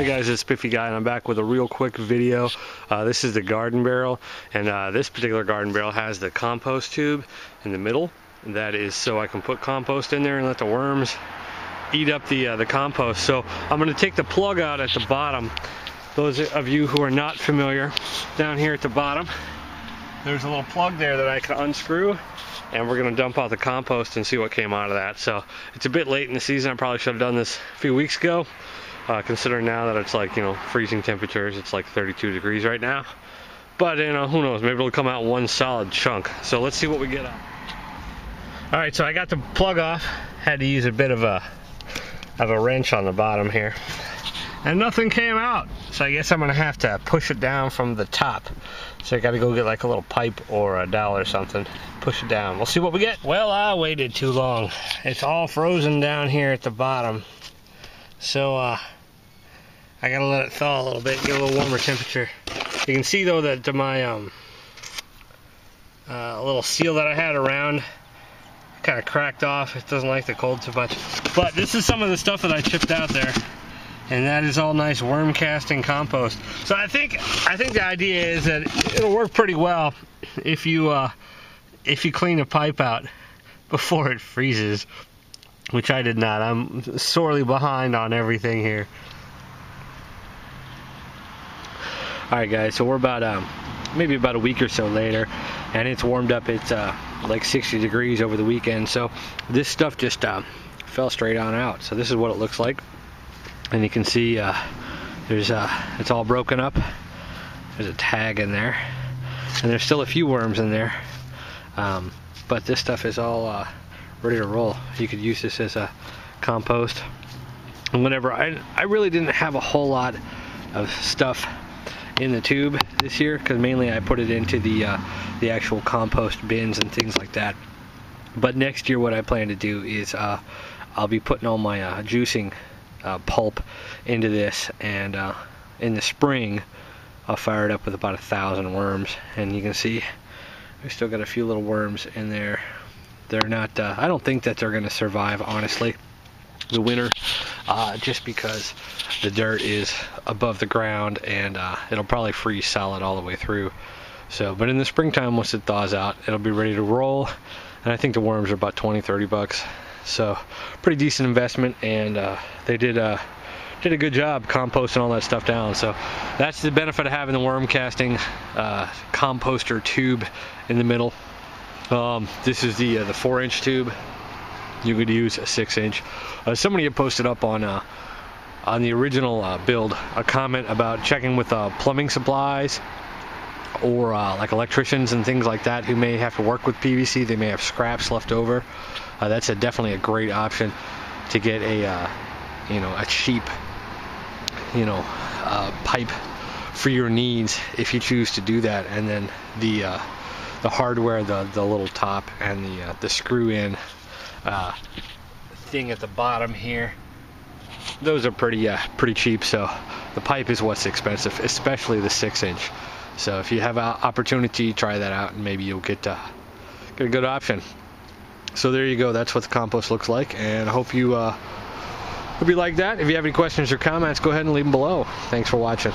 Hi guys, it's Spiffy Guy and I'm back with a real quick video. This is the garden barrel, and this particular garden barrel has the compost tube in the middle. And that is so I can put compost in there and let the worms eat up the compost. So I'm going to take the plug out at the bottom. Those of you who are not familiar, down here at the bottom, there's a little plug there that I can unscrew, and we're going to dump out the compost and see what came out of that. So it's a bit late in the season. I probably should have done this a few weeks ago. Considering now that it's like, freezing temperatures, it's like 32 degrees right now. But, who knows, maybe it'll come out one solid chunk. So let's see what we get out. Alright, so I got the plug off. Had to use a bit of a wrench on the bottom here. And nothing came out. So I guess I'm going to have to push it down from the top. So I got to go get like a little pipe or a dowel or something. Push it down. We'll see what we get. Well, I waited too long. It's all frozen down here at the bottom. So, I gotta let it thaw a little bit, get a little warmer temperature. You can see though that my little seal that I had around kind of cracked off. It doesn't like the cold too much. But this is some of the stuff that I chipped out there, and that is all nice worm casting compost. So I think the idea is that it'll work pretty well if you clean the pipe out before it freezes, which I did not. I'm sorely behind on everything here. Alright guys, so we're about maybe about a week or so later, and it's warmed up. It's like 60 degrees over the weekend, so this stuff just fell straight on out. So this is what it looks like, and you can see it's all broken up. There's a tag in there, and there's still a few worms in there, but this stuff is all ready to roll. You could use this as a compost and whatever. I really didn't have a whole lot of stuff in the tube this year, because mainly I put it into the actual compost bins and things like that. But next year what I plan to do is I'll be putting all my juicing pulp into this, and in the spring I'll fire it up with about 1,000 worms, and you can see we still got a few little worms in there. They're not I don't think that they're gonna survive, honestly, the winter, just because the dirt is above the ground, and it'll probably freeze solid all the way through. So, but in the springtime, once it thaws out, it'll be ready to roll, and I think the worms are about 20-30 bucks. So pretty decent investment, and they did a good job composting all that stuff down. So that's the benefit of having the worm casting composter tube in the middle. This is the 4-inch tube. You could use a 6-inch. Somebody had posted up on the original build a comment about checking with plumbing supplies, or like electricians and things like that who may have to work with PVC. They may have scraps left over. That's definitely a great option to get a cheap pipe for your needs if you choose to do that. And then the hardware, the little top, and the screw in thing at the bottom here, those are pretty cheap. So the pipe is what's expensive, especially the 6-inch. So if you have an opportunity, try that out, and maybe you'll get a good option. So there you go. That's what the compost looks like, and I hope you like that. If you have any questions or comments, go ahead and leave them below. Thanks for watching.